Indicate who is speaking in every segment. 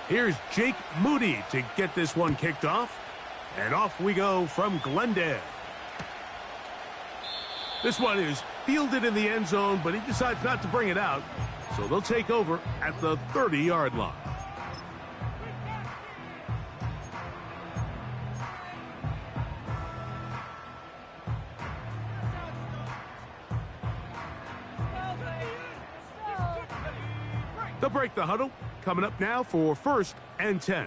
Speaker 1: Here's Jake Moody to get this one kicked off. And off we go from Glendale. This one is fielded in the end zone, but he decides not to bring it out. So they'll take over at the 30-yard line. They'll break the huddle. Coming up now for 1st and 10.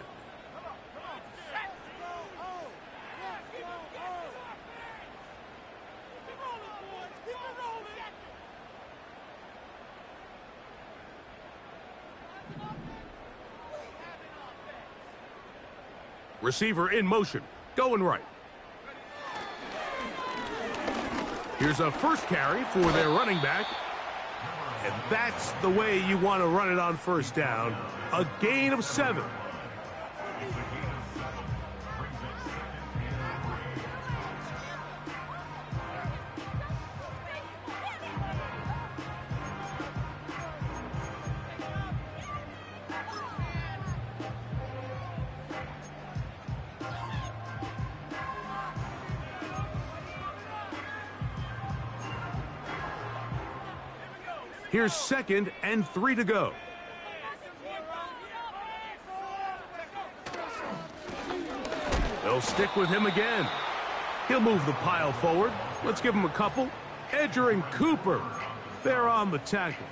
Speaker 1: Receiver in motion, going right. Here's a first carry for their running back. And that's the way you want to run it on 1st down. A gain of 7. Here's 2nd and 3 to go. They'll stick with him again. He'll move the pile forward. Let's give him a couple. Edger and Cooper, they're on the tackle.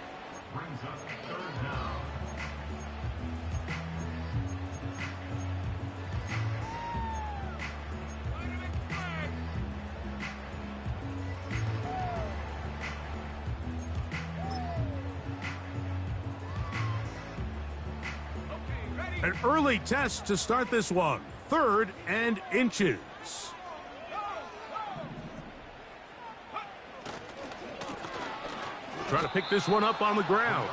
Speaker 1: An early test to start this one. 3rd and inches. Trying to pick this one up on the ground.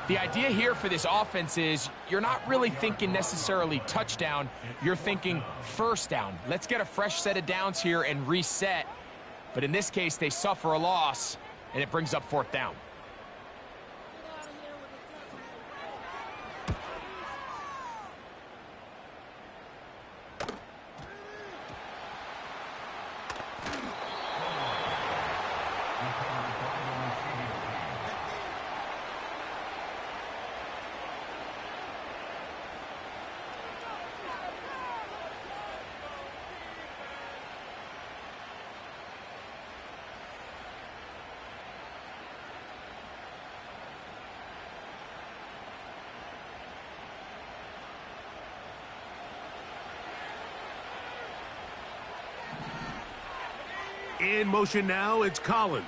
Speaker 2: The idea here for this offense is you're not really thinking necessarily touchdown. You're thinking 1st down. Let's get a fresh set of downs here and reset. But in this case, they suffer a loss, and it brings up 4th down.
Speaker 1: In motion now, it's Collins.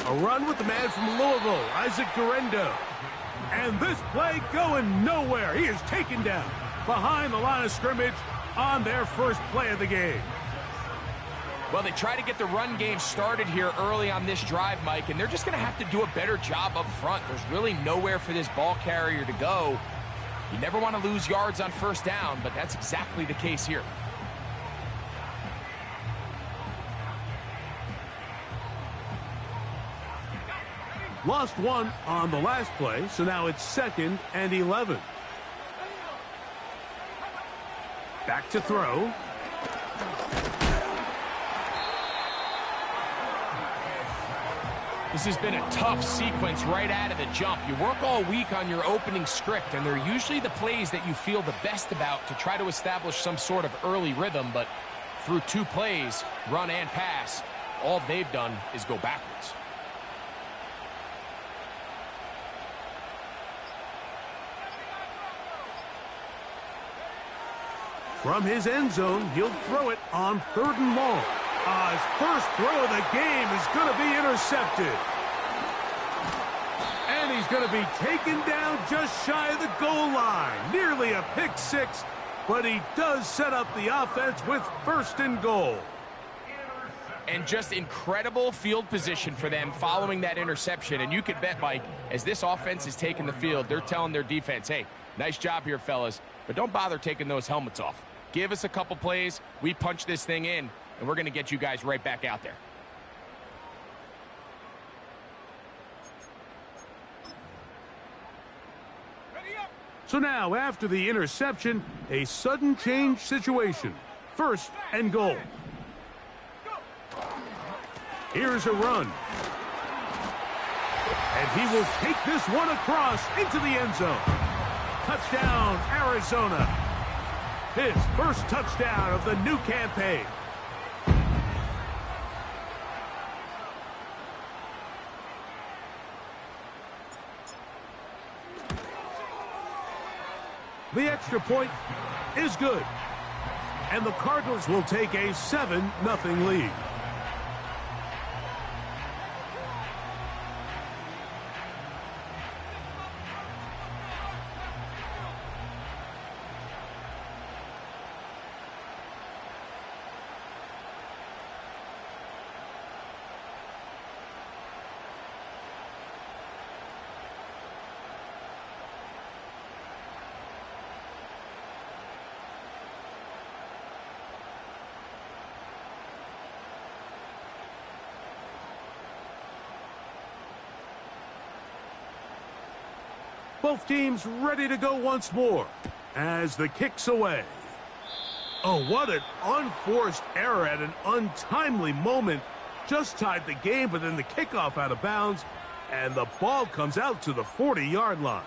Speaker 1: A run with the man from Louisville, Isaac Guerrero. And this play going nowhere. He is taken down behind the line of scrimmage on their first play of the game.
Speaker 2: Well, they try to get the run game started here early on this drive, Mike, and they're just going to have to do a better job up front. There's really nowhere for this ball carrier to go. You never want to lose yards on 1st down, but that's exactly the case here.
Speaker 1: Lost one on the last play, so now it's 2nd and 11. Back to throw.
Speaker 2: This has been a tough sequence right out of the jump. You work all week on your opening script, and they're usually the plays that you feel the best about to try to establish some sort of early rhythm, but through 2 plays, run and pass, all they've done is go backwards.
Speaker 1: From his end zone, he'll throw it on 3rd and long. His first throw of the game is going to be intercepted. And he's going to be taken down just shy of the goal line. Nearly a pick 6, but he does set up the offense with 1st and goal.
Speaker 2: And just incredible field position for them following that interception. And you could bet, Mike, as this offense is taking the field, they're telling their defense, hey, nice job here, fellas, but don't bother taking those helmets off. Give us a couple plays, we punch this thing in, and we're going to get you guys right back out there.
Speaker 1: So now, after the interception, a sudden change situation. 1st and goal. Here's a run. And he will take this one across into the end zone. Touchdown, Arizona. His first touchdown of the new campaign. The extra point is good. And the Cardinals will take a 7-0 lead. Both teams ready to go once more as the kick's away. Oh, what an unforced error at an untimely moment. Just tied the game, but then the kickoff out of bounds, and the ball comes out to the 40-yard line.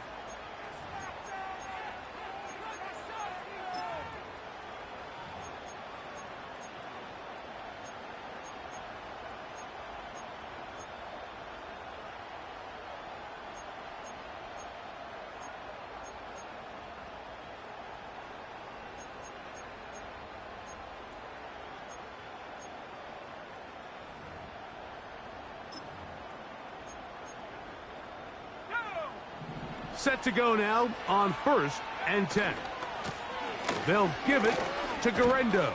Speaker 1: Set to go now on 1st and 10. They'll give it to Guerrero.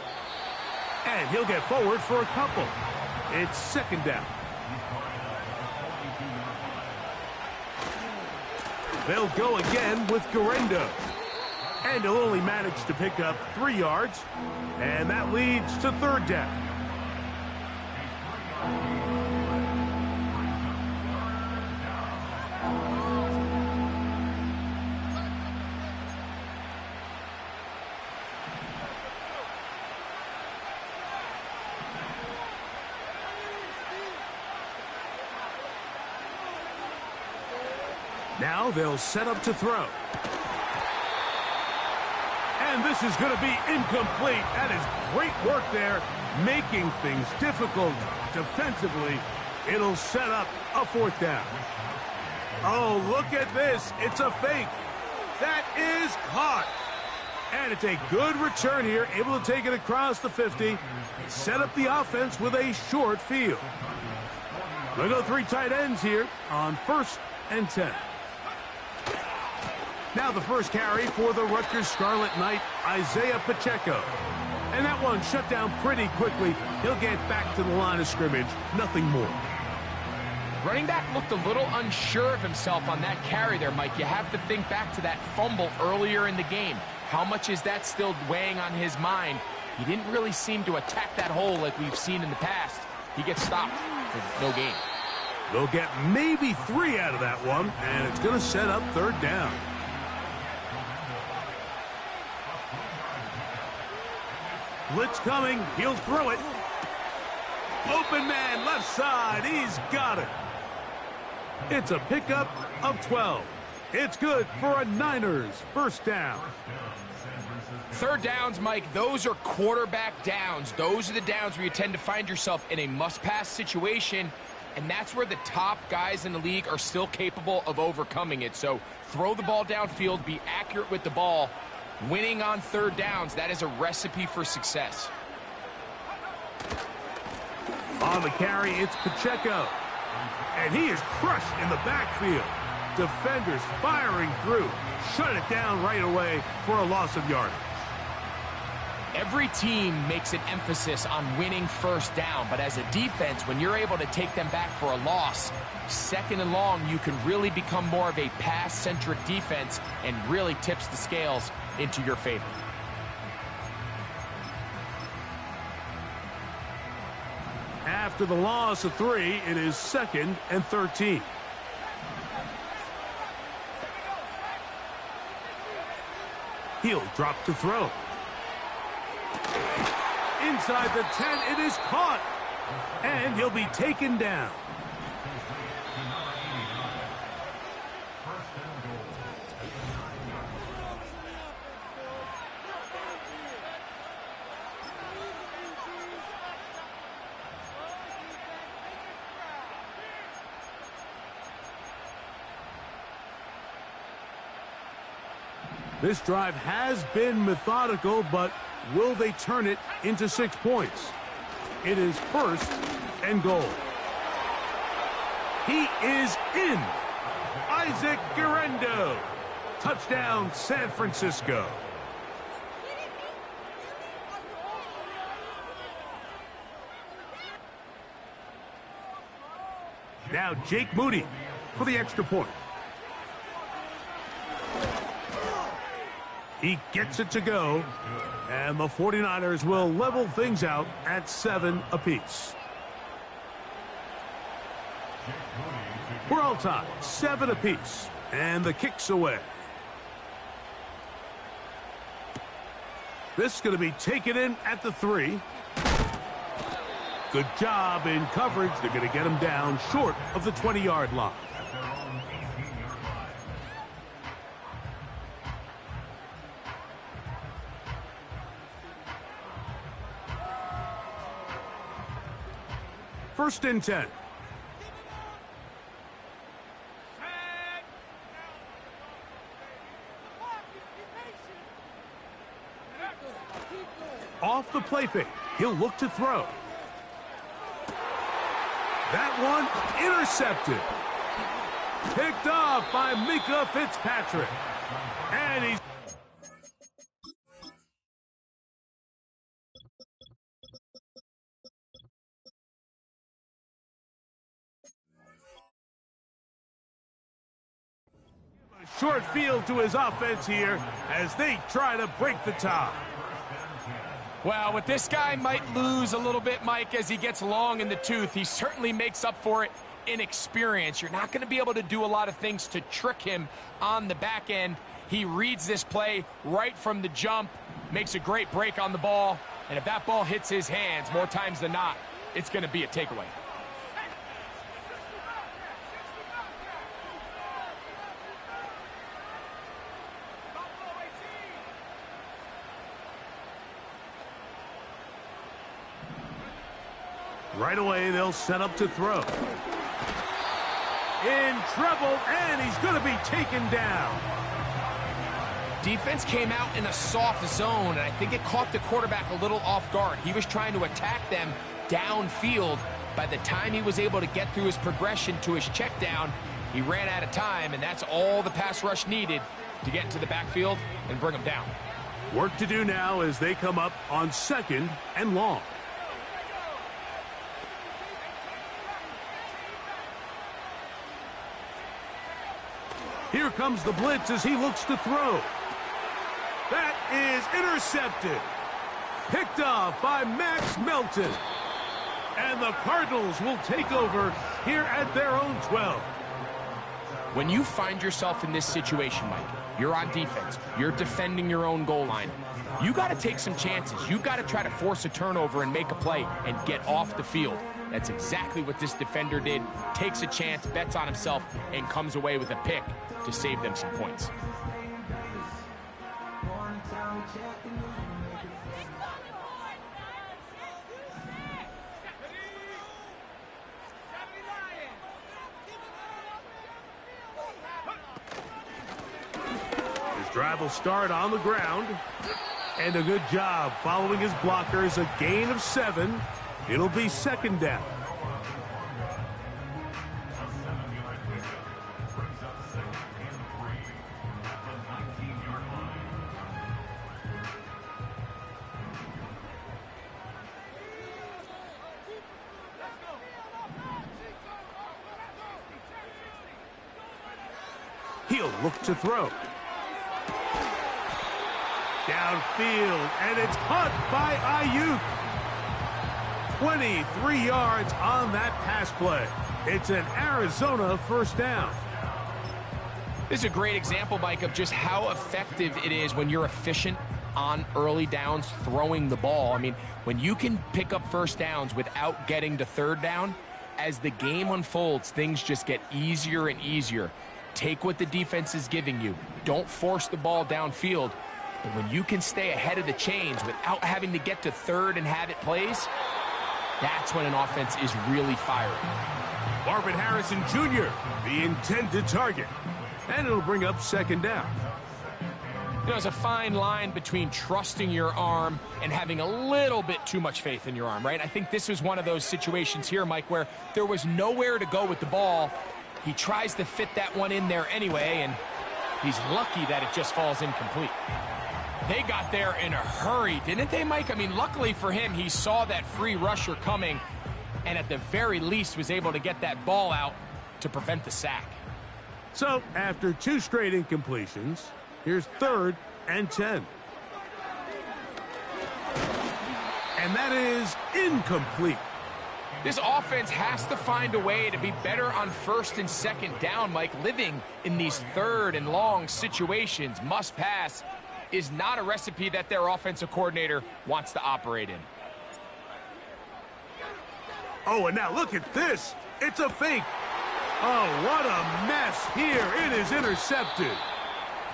Speaker 1: And he'll get forward for a couple. It's 2nd down. They'll go again with Guerrero. And he'll only manage to pick up 3 yards. And that leads to 3rd down. Now they'll set up to throw. And this is going to be incomplete. That is great work there, making things difficult defensively. It'll set up a 4th down. Oh, look at this. It's a fake. That is caught. And it's a good return here, able to take it across the 50, set up the offense with a short field. We'll go 3 tight ends here on 1st and 10. Now the first carry for the Rutgers Scarlet Knight, Isaiah Pacheco. And that one shut down pretty quickly. He'll get back to the line of scrimmage. Nothing more.
Speaker 2: Running back looked a little unsure of himself on that carry there, Mike. You have to think back to that fumble earlier in the game. How much is that still weighing on his mind? He didn't really seem to attack that hole like we've seen in the past. He gets stopped for no gain.
Speaker 1: They'll get maybe 3 out of that one, and it's going to set up 3rd down. Blitz coming. He'll throw it. Open man, left side. He's got it. It's a pickup of 12. It's good for a Niners 1st down.
Speaker 2: 3rd downs, Mike, those are quarterback downs. Those are the downs where you tend to find yourself in a must-pass situation, and that's where the top guys in the league are still capable of overcoming it. So throw the ball downfield, be accurate with the ball. Winning on 3rd downs, that is a recipe for success.
Speaker 1: On the carry, it's Pacheco. And he is crushed in the backfield. Defenders firing through. Shut it down right away for a loss of yardage.
Speaker 2: Every team makes an emphasis on winning 1st down, but as a defense, when you're able to take them back for a loss, 2nd and long, you can really become more of a pass-centric defense and really tips the scales into your favor.
Speaker 1: After the loss of 3, it is 2nd and 13. He'll drop to throw. Inside the 10, it is caught. And he'll be taken down. This drive has been methodical, but will they turn it into 6 points? It is 1st and goal. He is in. Isaac Guerrero. Touchdown, San Francisco. Now Jake Moody for the extra point. He gets it to go, and the 49ers will level things out at 7 apiece. We're all tied, 7 apiece, and the kick's away. This is going to be taken in at the 3. Good job in coverage. They're going to get him down short of the 20-yard line. First and 10. Off the play fake. He'll look to throw. That one intercepted. Picked off by Mika Fitzpatrick. And he's... short field to his offense here as they try to break the tie.
Speaker 2: Well, with this guy might lose a little bit, Mike, as he gets long in the tooth. He certainly makes up for it in experience. You're not going to be able to do a lot of things to trick him on the back end. He reads this play right from the jump, makes a great break on the ball, and if that ball hits his hands more times than not, it's going to be a takeaway.
Speaker 1: Right away, they'll set up to throw. In trouble, and he's going to be taken down.
Speaker 2: Defense came out in a soft zone, and I think it caught the quarterback a little off guard. He was trying to attack them downfield. By the time he was able to get through his progression to his check down, he ran out of time, and that's all the pass rush needed to get into the backfield and bring him down.
Speaker 1: Work to do now as they come up on 2nd and long. Here comes the blitz as he looks to throw. That is intercepted. Picked off by Max Melton. And the Cardinals will take over here at their own 12.
Speaker 2: When you find yourself in this situation, Mike, you're on defense, you're defending your own goal line, you got to take some chances. You got to try to force a turnover and make a play and get off the field. That's exactly what this defender did. Takes a chance, bets on himself, and comes away with a pick to save them some points.
Speaker 1: His drive will start on the ground. And a good job following his blockers. A gain of 7. It'll be 2nd down. He'll look to throw. Downfield, and it's caught by Ayuk. 23 yards on that pass play. It's an Arizona 1st down.
Speaker 2: This is a great example, Mike, of just how effective it is when you're efficient on early downs throwing the ball. I mean, when you can pick up first downs without getting to third down, as the game unfolds, things just get easier and easier. Take what the defense is giving you. Don't force the ball downfield. But when you can stay ahead of the chains without having to get to third and have it plays, that's when an offense is really firing.
Speaker 1: Marvin Harrison Jr., the intended target. And it'll bring up second down.
Speaker 2: You know, there's a fine line between trusting your arm and having a little bit too much faith in your arm, right? I think this was one of those situations here, Mike, where there was nowhere to go with the ball. He tries to fit that one in there anyway, and he's lucky that it just falls incomplete. They got there in a hurry, didn't they, Mike? I mean, luckily for him, he saw that free rusher coming, and at the very least was able to get that ball out to prevent the sack.
Speaker 1: So, after 2 straight incompletions, here's 3rd and 10. And that is incomplete.
Speaker 2: This offense has to find a way to be better on 1st and 2nd down, Mike. Living in these 3rd and long situations, must pass, is not a recipe that their offensive coordinator wants to operate in.
Speaker 1: Oh, and now look at this. It's a fake. Oh, what a mess here. It is intercepted.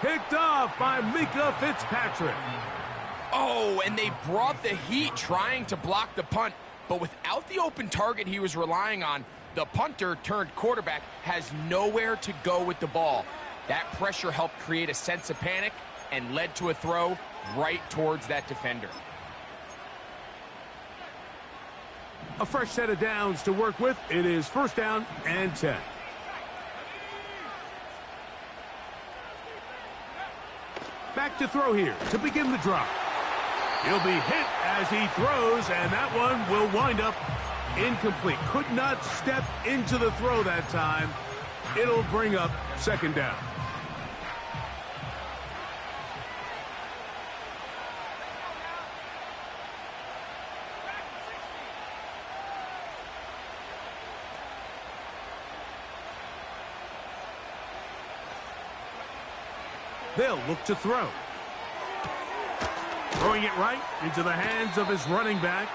Speaker 1: Picked off by Mika Fitzpatrick.
Speaker 2: Oh, and they brought the heat trying to block the punt, but without the open target he was relying on, the punter turned quarterback has nowhere to go with the ball. That pressure helped create a sense of panic and led to a throw right towards that defender.
Speaker 1: A fresh set of downs to work with. It is 1st down and 10. Back to throw here to begin the drive. He'll be hit as he throws, and that one will wind up incomplete. Could not step into the throw that time. It'll bring up 2nd down. They'll look to throw. Throwing it right into the hands of his running back.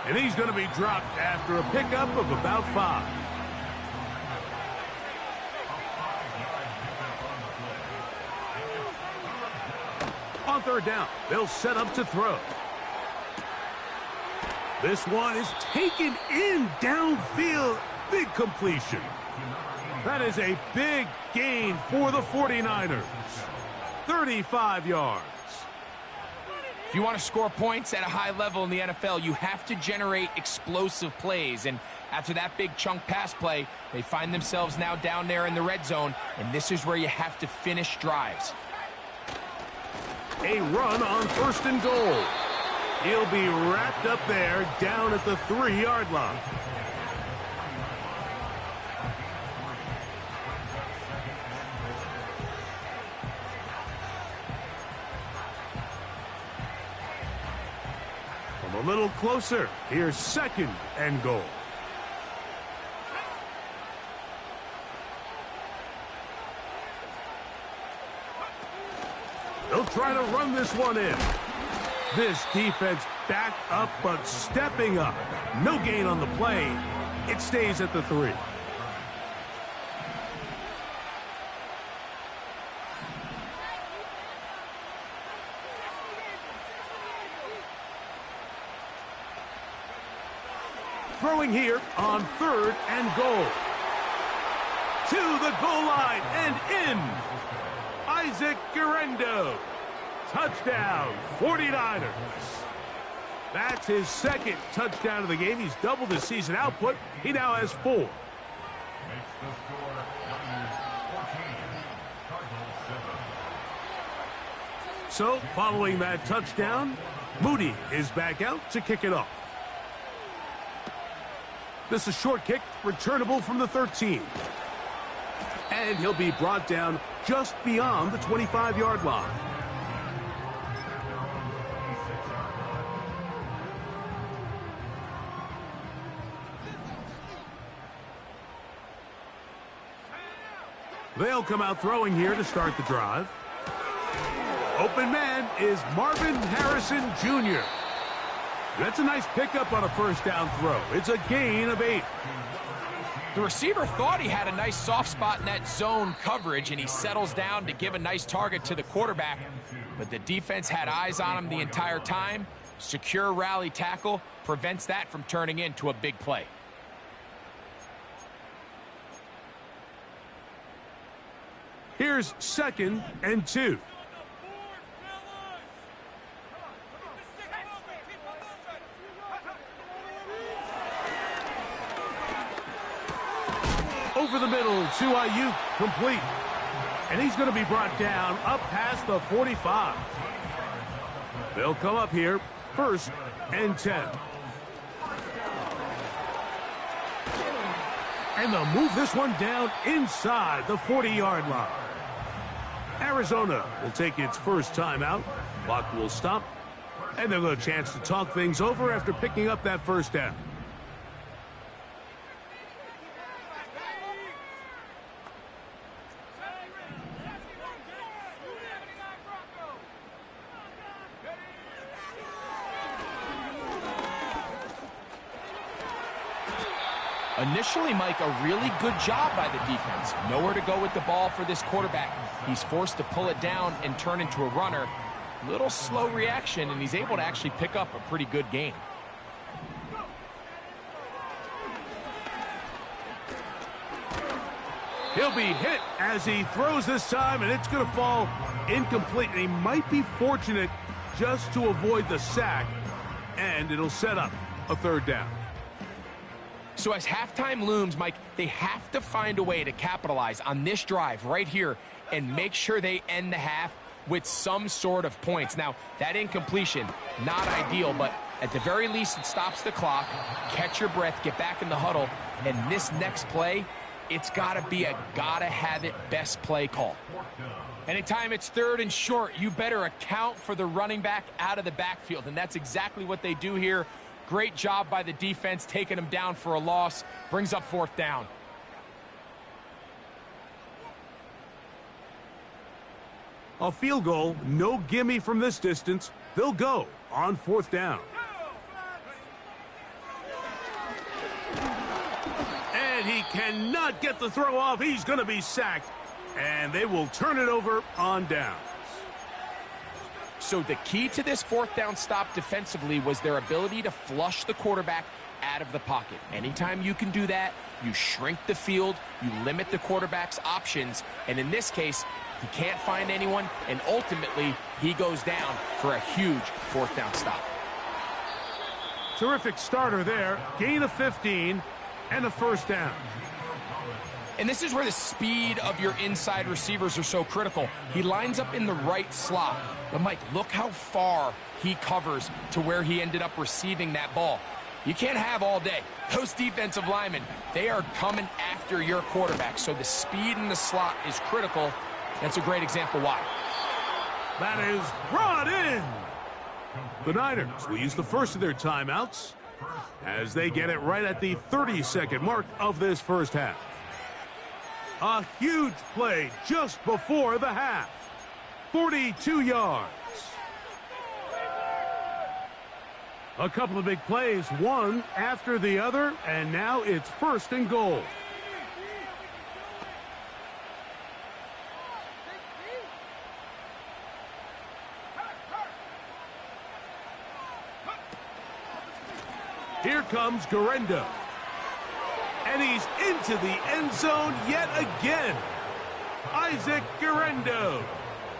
Speaker 1: And he's going to be dropped after a pickup of about 5. On 3rd down, they'll set up to throw. This one is taken in downfield. Big completion. That is a big gain for the 49ers. 35 yards.
Speaker 2: If you want to score points at a high level in the NFL, you have to generate explosive plays. And after that big chunk pass play, they find themselves now down there in the red zone. And this is where you have to finish drives.
Speaker 1: A run on 1st and goal. He'll be wrapped up there down at the 3-yard line. A little closer. Here's 2nd and goal. They'll try to run this one in. This defense back up but stepping up. No gain on the play. It stays at the 3. Throwing here on 3rd and goal. To the goal line and in. Isaac Guerrero. Touchdown, 49ers. That's his 2nd touchdown of the game. He's doubled his season output. He now has 4. So, following that touchdown, Moody is back out to kick it off. This is a short kick, returnable from the 13. And he'll be brought down just beyond the 25-yard line. They'll come out throwing here to start the drive. Open man is Marvin Harrison Jr. That's a nice pickup on a first down throw. It's a gain of 8.
Speaker 2: The receiver thought he had a nice soft spot in that zone coverage, and he settles down to give a nice target to the quarterback. But the defense had eyes on him the entire time. Secure rally tackle prevents that from turning into a big play.
Speaker 1: Here's 2nd and 2. Over the middle to Ayuk, complete. And he's going to be brought down up past the 45. They'll come up here, 1st and 10. And they'll move this one down inside the 40-yard line. Arizona will take its first timeout. Clock will stop. And they'll get a chance to talk things over after picking up that first down.
Speaker 2: Initially, Mike, a really good job by the defense. Nowhere to go with the ball for this quarterback. He's forced to pull it down and turn into a runner. Little slow reaction, and he's able to actually pick up a pretty good gain.
Speaker 1: He'll be hit as he throws this time, and it's going to fall incomplete. And he might be fortunate just to avoid the sack, and it'll set up a 3rd down.
Speaker 2: So as halftime looms, Mike, they have to find a way to capitalize on this drive right here and make sure they end the half with some sort of points. Now, that incompletion, not ideal, but at the very least, it stops the clock. Catch your breath, get back in the huddle, and this next play, it's got to be a gotta-have-it best play call. Anytime it's 3rd and short, you better account for the running back out of the backfield, and that's exactly what they do here. Great job by the defense, taking him down for a loss. Brings up 4th down.
Speaker 1: A field goal, no gimme from this distance. They'll go on 4th down. And he cannot get the throw off. He's going to be sacked. And they will turn it over on downs.
Speaker 2: So the key to this 4th down stop defensively was their ability to flush the quarterback out of the pocket. Anytime you can do that, you shrink the field, you limit the quarterback's options, and in this case, he can't find anyone, and ultimately, he goes down for a huge 4th down stop.
Speaker 1: Terrific starter there. Gain of 15 and a 1st down.
Speaker 2: And this is where the speed of your inside receivers are so critical. He lines up in the right slot. But, Mike, look how far he covers to where he ended up receiving that ball. You can't have all day. Those defensive linemen, they are coming after your quarterback. So the speed in the slot is critical. That's a great example why.
Speaker 1: That is brought in. The Niners will use the first of their timeouts as they get it right at the 30-second mark of this first half. A huge play just before the half. 42 yards. A couple of big plays, one after the other, and now it's 1st and goal. Here comes Garendo. And he's into the end zone yet again. Isaac Garendo.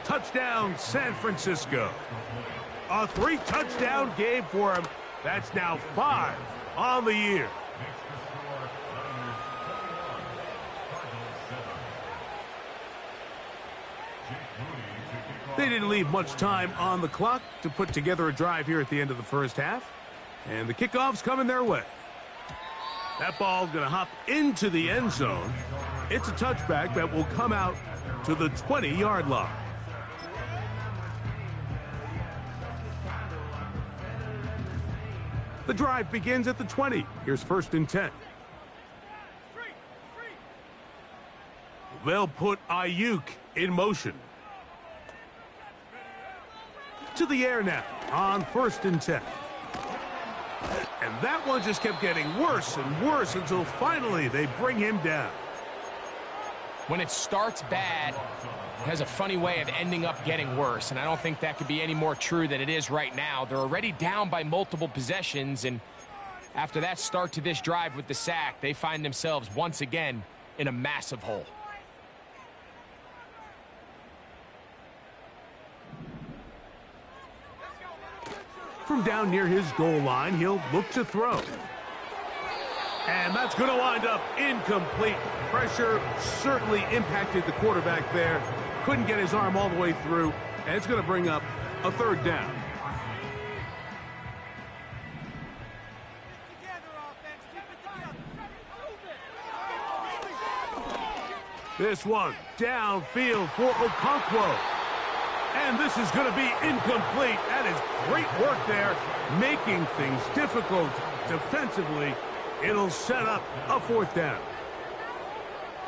Speaker 1: Touchdown, San Francisco. A 3-touchdown game for him. That's now 5 on the year. They didn't leave much time on the clock to put together a drive here at the end of the first half. And the kickoff's coming their way. That ball going to hop into the end zone. It's a touchback that will come out to the 20-yard line. The drive begins at the 20. Here's 1st and 10. They'll put Ayuk in motion. To the air now on 1st and 10. And that one just kept getting worse and worse until finally they bring him down.
Speaker 2: When it starts bad, it has a funny way of ending up getting worse, and I don't think that could be any more true than it is right now. They're already down by multiple possessions, and after that start to this drive with the sack, they find themselves once again in a massive hole.
Speaker 1: From down near his goal line, he'll look to throw. And that's going to wind up incomplete. Pressure certainly impacted the quarterback there. Couldn't get his arm all the way through, and it's going to bring up a 3rd down. This one downfield for Okonkwo. And this is going to be incomplete. That is great work there, making things difficult defensively. It'll set up a 4th down.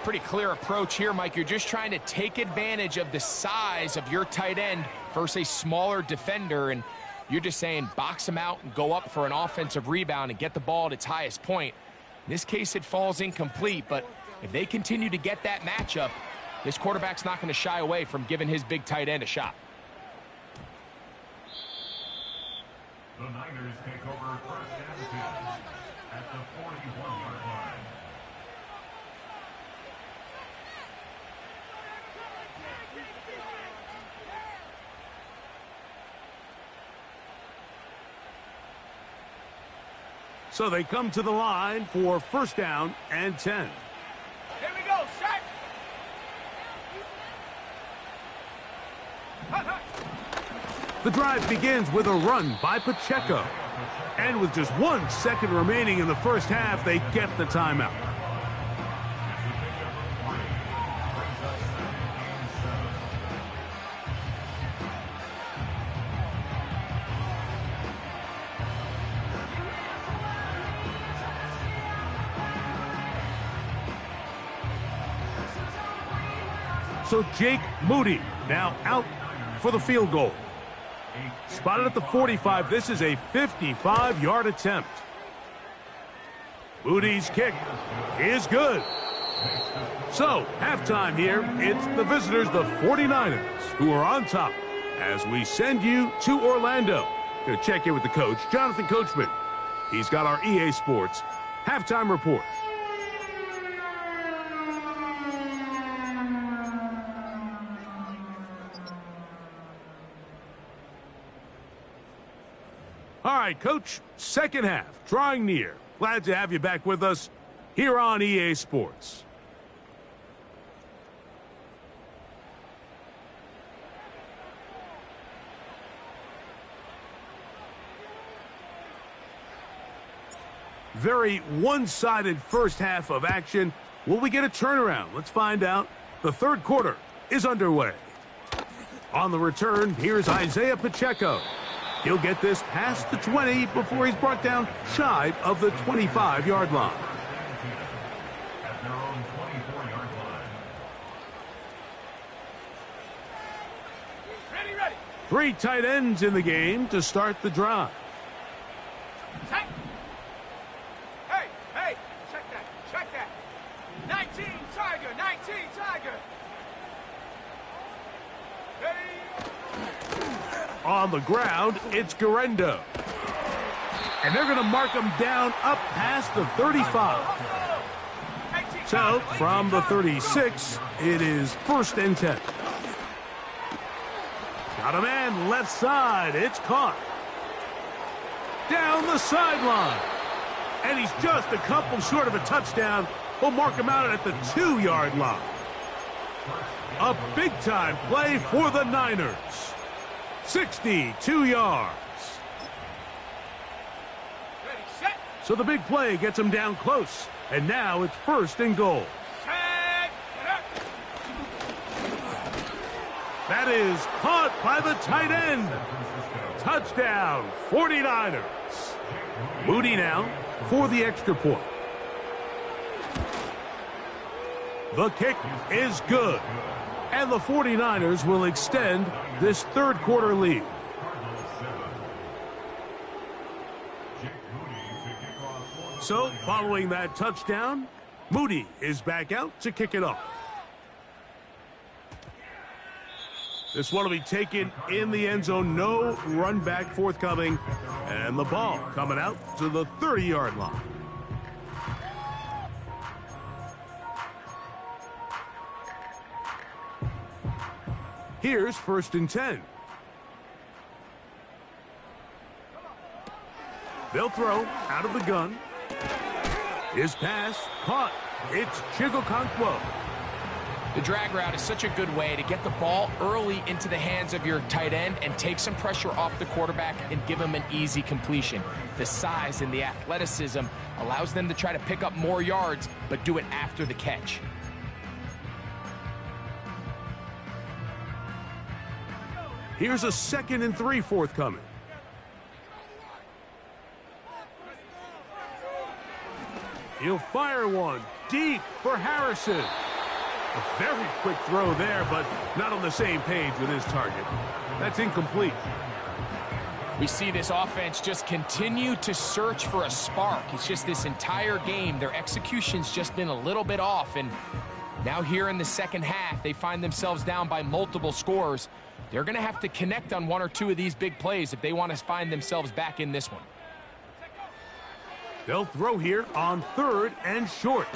Speaker 2: Pretty clear approach here, Mike. You're just trying to take advantage of the size of your tight end versus a smaller defender, and you're just saying box him out and go up for an offensive rebound and get the ball at its highest point. In this case, it falls incomplete, but if they continue to get that matchup, this quarterback's not going to shy away from giving his big tight end a shot.
Speaker 3: The Niners take over 1st and 10 at the 41-yard line.
Speaker 1: So they come to the line for 1st down and 10.
Speaker 4: Here we go, set.
Speaker 1: The drive begins with a run by Pacheco. And with just 1 second remaining in the 1st half, they get the timeout. So Jake Moody now out for the field goal. Spotted at the 45. This is a 55-yard attempt. Moody's kick is good. So, halftime here. It's the visitors, the 49ers, who are on top as we send you to Orlando. Going to check in with the coach, Jonathan Coachman. He's got our EA Sports halftime report. All right, Coach, 2nd half, drawing near. Glad to have you back with us here on EA Sports. Very one-sided 1st half of action. Will we get a turnaround? Let's find out. The 3rd quarter is underway. On the return, here's Isaiah Pacheco. He'll get this past the 20 before he's brought down shy of the 25-yard line.
Speaker 3: At their own 24-yard line.
Speaker 4: Ready.
Speaker 1: 3 tight ends in the game to start the drive.
Speaker 4: Hey, check that. 19 Tiger.
Speaker 1: On the ground, it's Garendo. And they're going to mark him down up past the 35. So, from the 36, it is 1st and 10. Got a man left side. It's caught. Down the sideline. And he's just a couple short of a touchdown. We'll mark him out at the 2-yard line. A big-time play for the Niners. 62 yards.
Speaker 4: Ready, set.
Speaker 1: So the big play gets him down close. And now it's 1st and goal.
Speaker 4: Set.
Speaker 1: That is caught by the tight end. Touchdown, 49ers. Moody now for the extra point. The kick is good. And the 49ers will extend this third quarter lead. So, following that touchdown, Moody is back out to kick it off. This one will be taken in the end zone. No run back forthcoming. And the ball coming out to the 30-yard line. Here's 1st and 10. They'll throw out of the gun. His pass caught. It's Chigokonkwo.
Speaker 2: The drag route is such a good way to get the ball early into the hands of your tight end and take some pressure off the quarterback and give him an easy completion. The size and the athleticism allows them to try to pick up more yards, but do it after the catch.
Speaker 1: Here's a 2nd and 3 forthcoming. He'll fire one deep for Harrison. A very quick throw there, but not on the same page with his target. That's incomplete.
Speaker 2: We see this offense just continue to search for a spark. It's just this entire game, their execution's just been a little bit off, and now here in the second half, they find themselves down by multiple scores. They're going to have to connect on 1 or 2 of these big plays if they want to find themselves back in this one.
Speaker 1: They'll throw here on 3rd and short.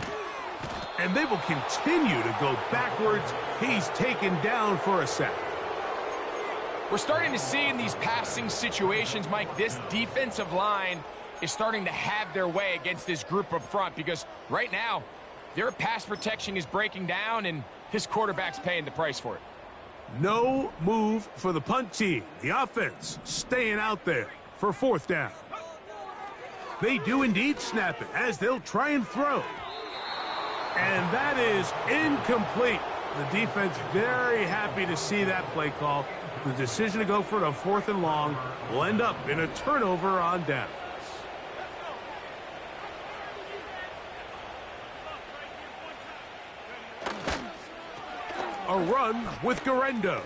Speaker 1: And they will continue to go backwards. He's taken down for a sack.
Speaker 2: We're starting to see in these passing situations, Mike, this defensive line is starting to have their way against this group up front, because right now their pass protection is breaking down and his quarterback's paying the price for it.
Speaker 1: No move for the punt team. The offense staying out there for 4th down. They do indeed snap it as they'll try and throw. And that is incomplete. The defense very happy to see that play call. The decision to go for it on 4th and long will end up in a turnover on downs. A run with Garendo.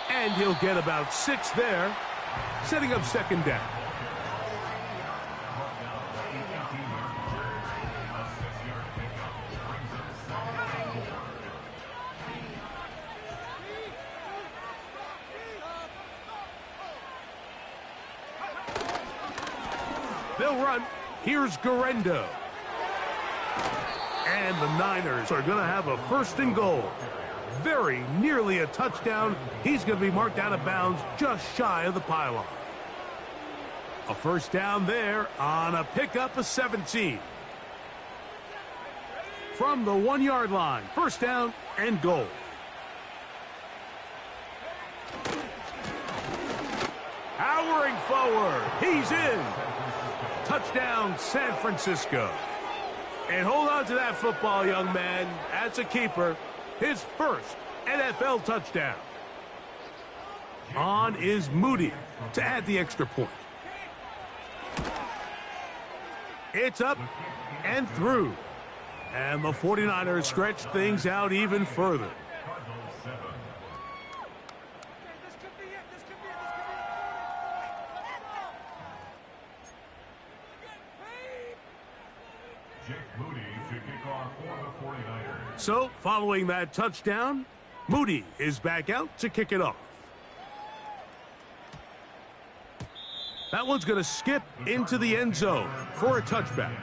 Speaker 1: And he'll get about 6 there, setting up 2nd down. They'll run. Here's Garendo. And the Niners are going to have a 1st and goal. Very nearly a touchdown. He's going to be marked out of bounds just shy of the pylon. A 1st down there on a pickup of 17. From the 1-yard line, 1st down and goal. Powering forward. He's in. Touchdown, San Francisco. And hold on to that football, young man. That's a keeper. His 1st NFL touchdown. On is Moody to add the extra point. It's up and through. And the 49ers stretch things out even further. So, following that touchdown, Moody is back out to kick it off. That one's going to skip into the end zone for a touchback.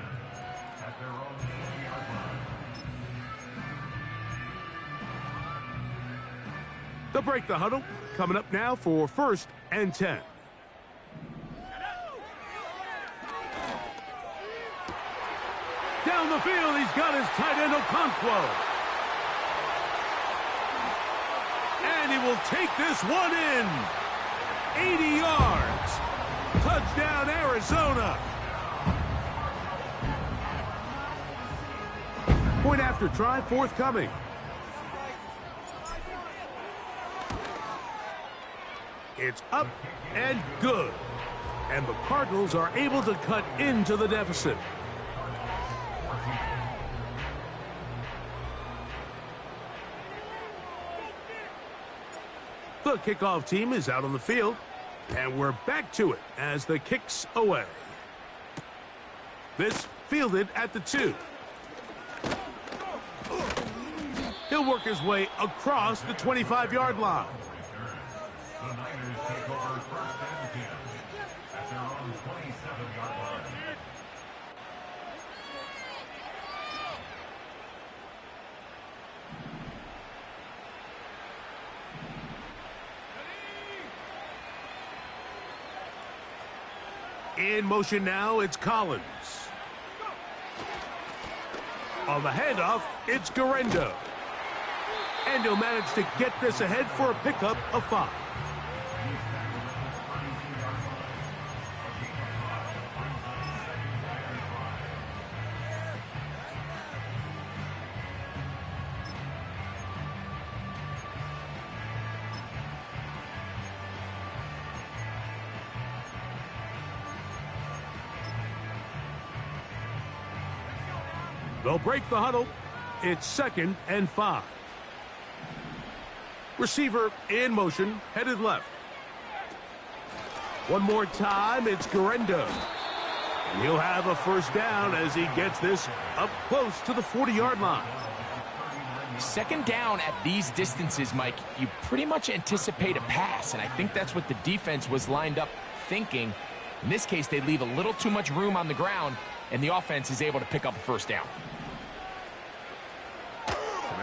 Speaker 1: They'll break the huddle. Coming up now for 1st and 10. Down the field, he's got his tight end Okonkwo. And he will take this one in. 80 yards. Touchdown, Arizona. Point after try forthcoming. It's up and good. And the Cardinals are able to cut into the deficit. The kickoff team is out on the field, and we're back to it as the kick's away. This fielded at the 2. He'll work his way across the 25-yard line.
Speaker 3: The Niners take over first and 10 at their own 27-yard line.
Speaker 1: In motion now, it's Collins. On the handoff, it's Garendo. And he'll manage to get this ahead for a pickup of 5. They'll break the huddle. It's 2nd and 5. Receiver in motion, headed left. One more time, it's Garendo. And he'll have a first down as he gets this up close to the 40-yard line.
Speaker 2: 2nd down at these distances, Mike, you pretty much anticipate a pass, and I think that's what the defense was lined up thinking. In this case, they leave a little too much room on the ground, and the offense is able to pick up a first down.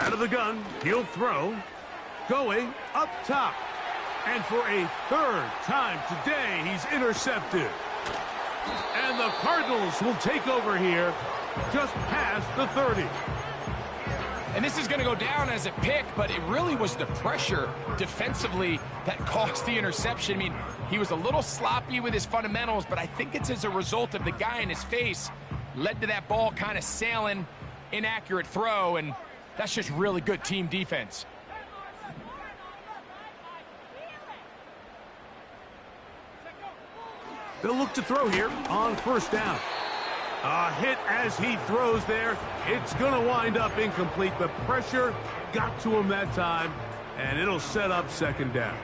Speaker 1: Out of the gun, he'll throw. Going up top. And for a 3rd time today, he's intercepted. And the Cardinals will take over here just past the 30.
Speaker 2: And this is going to go down as a pick, but it really was the pressure defensively that caused the interception. I mean, he was a little sloppy with his fundamentals, but I think it's as a result of the guy in his face led to that ball kind of sailing, inaccurate throw, and that's just really good team defense.
Speaker 1: They'll look to throw here on first down. A hit as he throws there. It's going to wind up incomplete. The pressure got to him that time, and it'll set up 2nd down.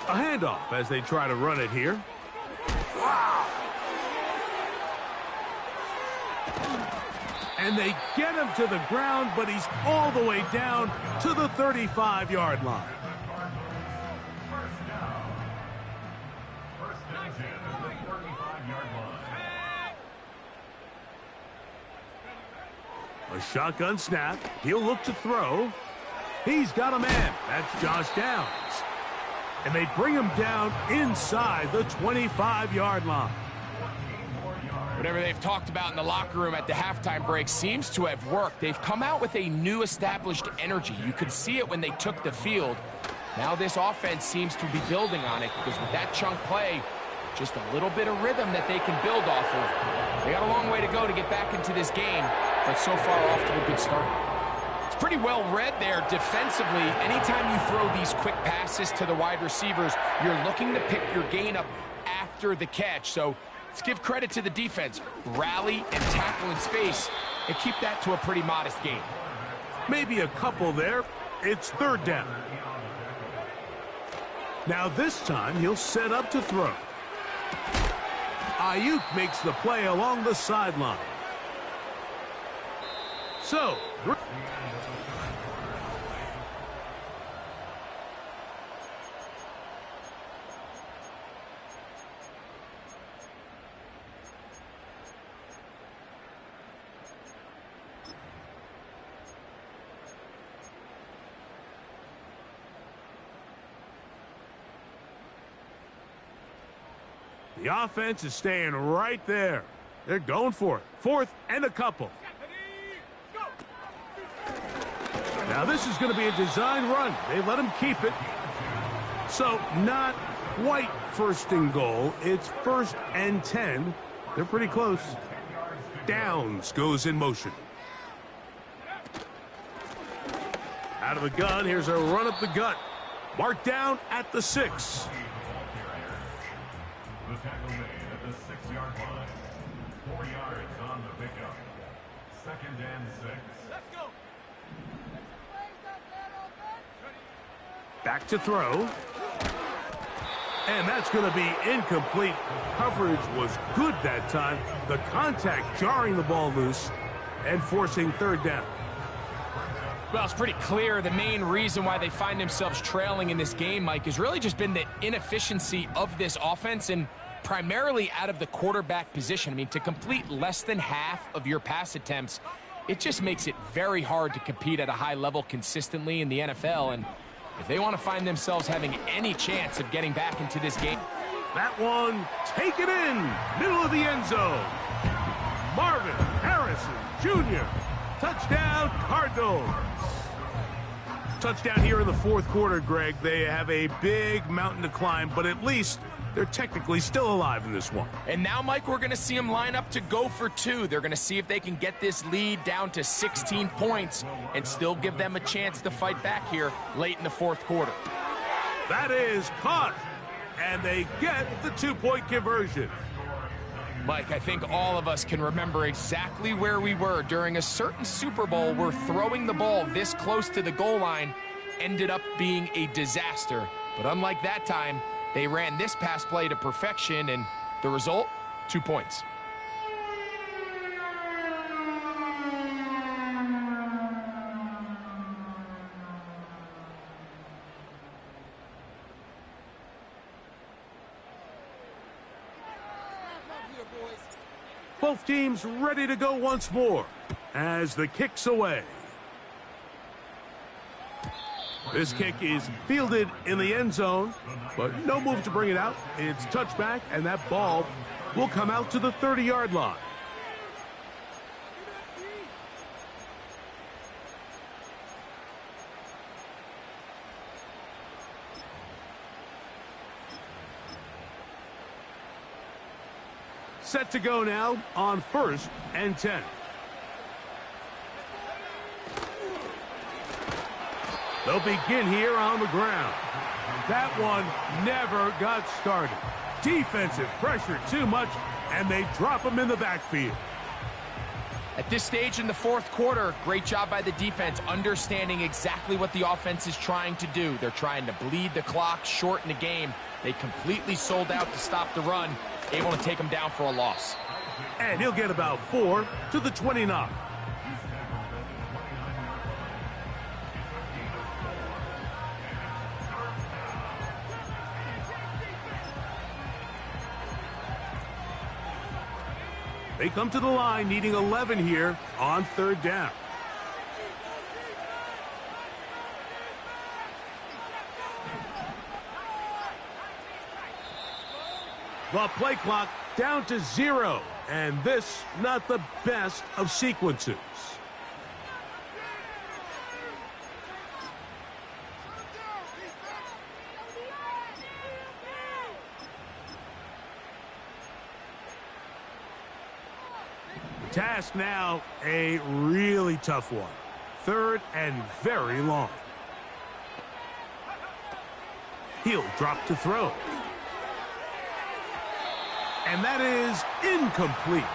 Speaker 1: A handoff as they try to run it here. And they get him to the ground, but he's all the way down to the 35-yard line.
Speaker 3: First down. First and 10 at the 35-yard line.
Speaker 1: A shotgun snap. He'll look to throw. He's got a man. That's Josh Downs. And they bring him down inside the 25-yard line.
Speaker 2: Whatever they've talked about in the locker room at the halftime break seems to have worked. They've come out with a new established energy. You could see it when they took the field. Now this offense seems to be building on it because with that chunk play, just a little bit of rhythm that they can build off of. They got a long way to go to get back into this game, but so far off to a good start. It's pretty well read there defensively. Anytime you throw these quick passes to the wide receivers, you're looking to pick your gain up after the catch. So let's give credit to the defense. Rally and tackle in space and keep that to a pretty modest gain.
Speaker 1: Maybe a couple there. It's 3rd down. Now this time he'll set up to throw. Ayuk makes the play along the sideline. So, the offense is staying right there. They're going for it. 4th and a couple. Now this is going to be a design run. They let him keep it. So not quite 1st and goal. It's 1st and 10. They're pretty close. Downs goes in motion. Out of the gun, here's a run up the gut. Marked down at the 6.
Speaker 3: The tackle made at the 6-yard line. 4 yards on the pickup. and 6.
Speaker 4: Let's go.
Speaker 1: Back to throw. And that's going to be incomplete. Coverage was good that time. The contact jarring the ball loose and forcing third down.
Speaker 2: Well, it's pretty clear the main reason why they find themselves trailing in this game, Mike, has really just been the inefficiency of this offense and primarily out of the quarterback position. I mean, to complete less than half of your pass attempts, it just makes it very hard to compete at a high level consistently in the NFL. And if they want to find themselves having any chance of getting back into this game.
Speaker 1: That one, take it in, middle of the end zone. Marvin Harrison Jr., touchdown Cardinals. Touchdown here in the fourth quarter, Greg. They have a big mountain to climb, but at least they're technically still alive in this one.
Speaker 2: And now, Mike, we're going to see them line up to go for two. They're going to see if they can get this lead down to 16 points and still give them a chance to fight back here late in the fourth quarter.
Speaker 1: That is caught, and they get the 2-point conversion.
Speaker 2: Mike, I think all of us can remember exactly where we were during a certain Super Bowl where throwing the ball this close to the goal line ended up being a disaster. But unlike that time, they ran this pass play to perfection, and the result, 2 points.
Speaker 1: Both teams ready to go once more as the kick's away. This kick is fielded in the end zone, but no move to bring it out. It's touchback, and that ball will come out to the 30-yard line. Set to go now on 1st and 10. They'll begin here on the ground. That one never got started. Defensive pressure too much, and they drop him in the backfield.
Speaker 2: At this stage in the fourth quarter, great job by the defense, understanding exactly what the offense is trying to do. They're trying to bleed the clock, shorten the game. They completely sold out to stop the run, able to take him down for a loss.
Speaker 1: And he'll get about 4 to the 29. They come to the line needing 11 here on 3rd down. The play clock down to 0, and this not the best of sequences. Task now, a really tough one. 3rd and very long. He'll drop to throw. And that is incomplete.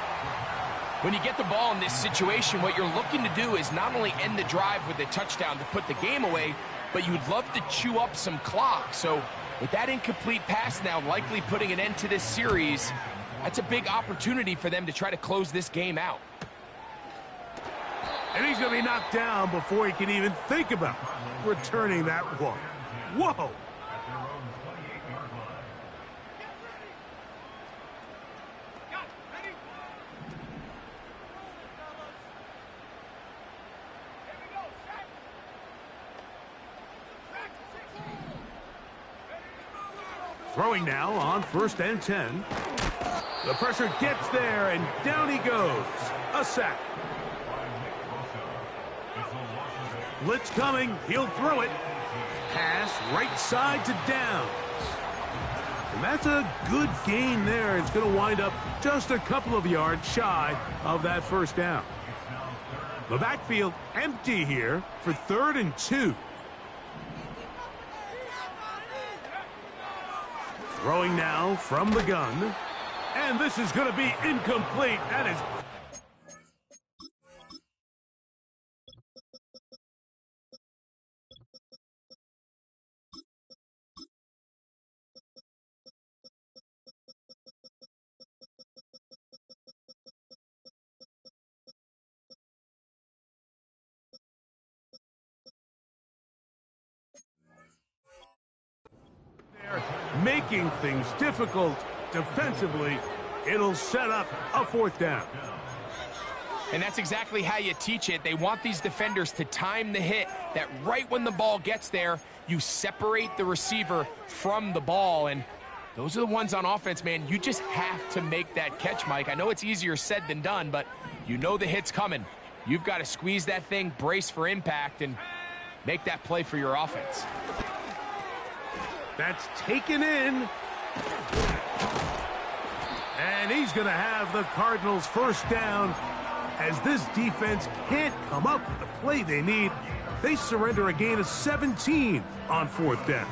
Speaker 2: When you get the ball in this situation, what you're looking to do is not only end the drive with a touchdown to put the game away, but you'd love to chew up some clock. So with that incomplete pass now likely putting an end to this series, that's a big opportunity for them to try to close this game out.
Speaker 1: And he's going to be knocked down before he can even think about returning that one. Whoa! Throwing now on 1st and 10. The pressure gets there, and down he goes. A sack. Blitz coming. He'll throw it. Pass right side to Downs. And that's a good gain there. It's going to wind up just a couple of yards shy of that 1st down. The backfield empty here for 3rd and 2. Throwing now from the gun. And this is going to be incomplete. That is making things difficult defensively. It'll set up a 4th down.
Speaker 2: And that's exactly how you teach it. They want these defenders to time the hit, that right when the ball gets there, you separate the receiver from the ball. And those are the ones on offense, man. You just have to make that catch, Mike. I know it's easier said than done, but you know the hit's coming. You've got to squeeze that thing, brace for impact, and make that play for your offense.
Speaker 1: That's taken in. And he's going to have the Cardinals 1st down. As this defense can't come up with the play they need, they surrender a gain of 17 on 4th down.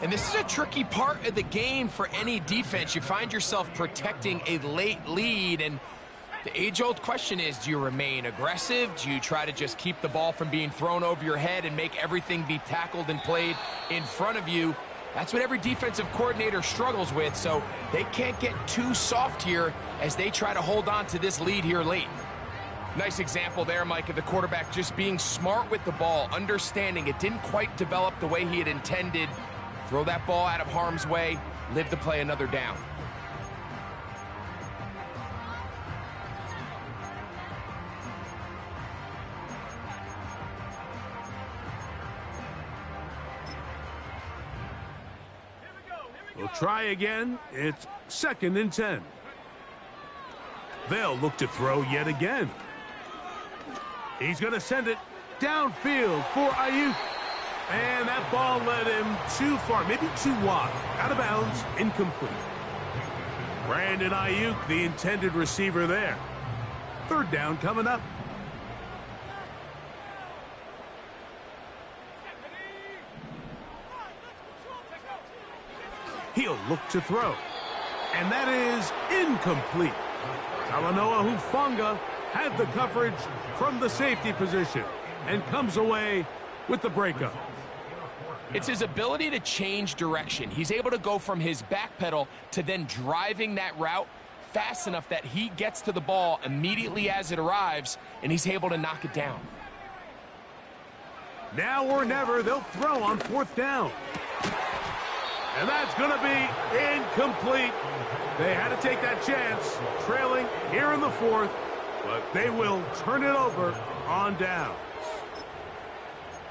Speaker 2: And this is a tricky part of the game for any defense. You find yourself protecting a late lead, and the age-old question is, do you remain aggressive? Do you try to just keep the ball from being thrown over your head and make everything be tackled and played in front of you? That's what every defensive coordinator struggles with, so they can't get too soft here as they try to hold on to this lead here late. Nice example there, Mike, of the quarterback just being smart with the ball, understanding it didn't quite develop the way he had intended. Throw that ball out of harm's way, live to play another down.
Speaker 1: We'll try again. It's 2nd and 10. They'll look to throw yet again. He's going to send it downfield for Ayuk. And that ball led him too far, maybe too wide. Out of bounds, incomplete. Brandon Ayuk, the intended receiver there. 3rd down coming up. He'll look to throw. And that is incomplete. Talanoa Hufanga had the coverage from the safety position and comes away with the breakup.
Speaker 2: It's his ability to change direction. He's able to go from his back pedal to then driving that route fast enough that he gets to the ball immediately as it arrives, and he's able to knock it down.
Speaker 1: Now or never, they'll throw on 4th down. And that's going to be incomplete. They had to take that chance, trailing here in the 4th, but they will turn it over on down.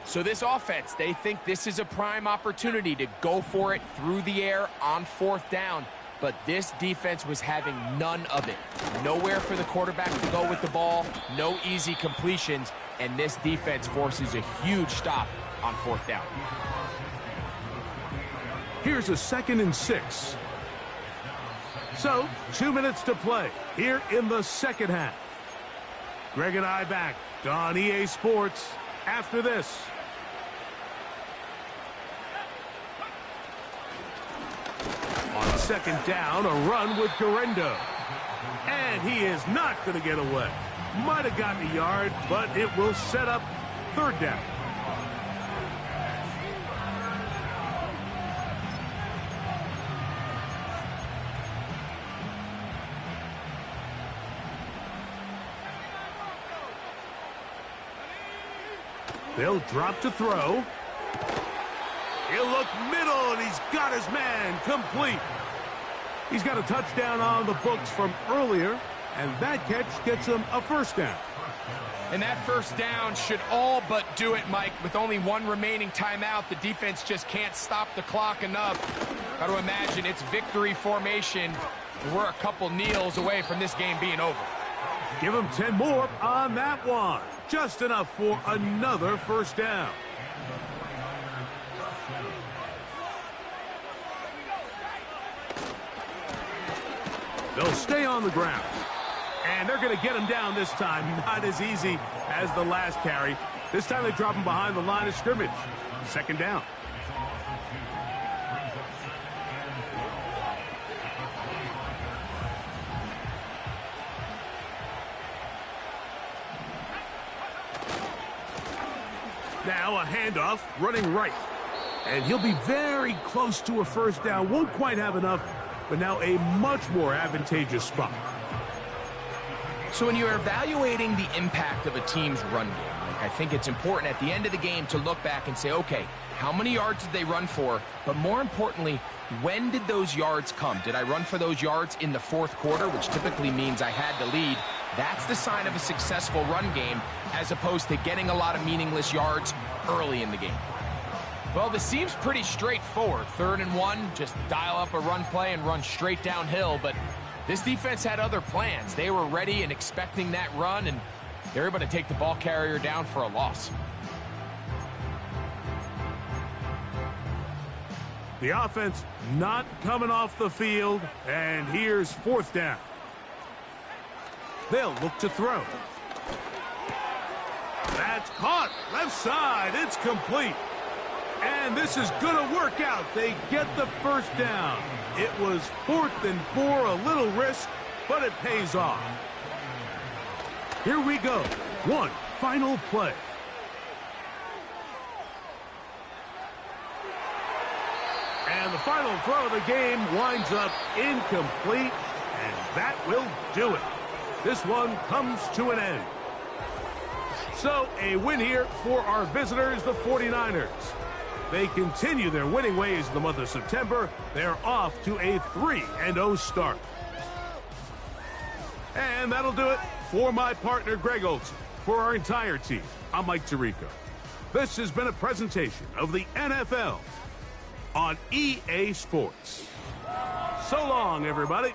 Speaker 2: So this offense, they think this is a prime opportunity to go for it through the air on 4th down, but this defense was having none of it. Nowhere for the quarterback to go with the ball, no easy completions, and this defense forces a huge stop on 4th down.
Speaker 1: Here's a 2nd and 6. So, 2 minutes to play here in the 2nd half. Greg and I back on EA Sports after this. On 2nd down, a run with Garendo. And he is not going to get away. Might have gotten a yard, but it will set up 3rd down. They'll drop to throw. He'll look middle, and he's got his man complete. He's got a touchdown on the books from earlier, and that catch gets him a 1st down.
Speaker 2: And that 1st down should all but do it, Mike. With only 1 remaining timeout, the defense just can't stop the clock enough. Got to imagine it's victory formation. We're a couple kneels away from this game being over.
Speaker 1: Give him 10 more on that one. Just enough for another 1st down. They'll stay on the ground. And they're going to get him down this time. Not as easy as the last carry. This time they drop him behind the line of scrimmage. 2nd down. Now a handoff, running right. And he'll be very close to a 1st down. Won't quite have enough, but now a much more advantageous spot.
Speaker 2: So when you're evaluating the impact of a team's run game, I think it's important at the end of the game to look back and say, okay, how many yards did they run for? But more importantly, when did those yards come? Did I run for those yards in the fourth quarter, which typically means I had the lead? That's the sign of a successful run game, as opposed to getting a lot of meaningless yards early in the game. Well, this seems pretty straightforward. 3rd and 1, just dial up a run play and run straight downhill. But this defense had other plans. They were ready and expecting that run, and they're able to take the ball carrier down for a loss.
Speaker 1: The offense not coming off the field, and here's 4th down. They'll look to throw. That's caught. Left side. It's complete. And this is going to work out. They get the 1st down. It was 4th and 4, a little risk, but it pays off. Here we go. One final play. And the final throw of the game winds up incomplete, and that will do it. This one comes to an end. So a win here for our visitors, the 49ers. They continue their winning ways in the month of September. They're off to a 3-0 start. And that'll do it for my partner, Greg Olson. For our entire team, I'm Mike Tirico. This has been a presentation of the NFL on EA Sports. So long, everybody.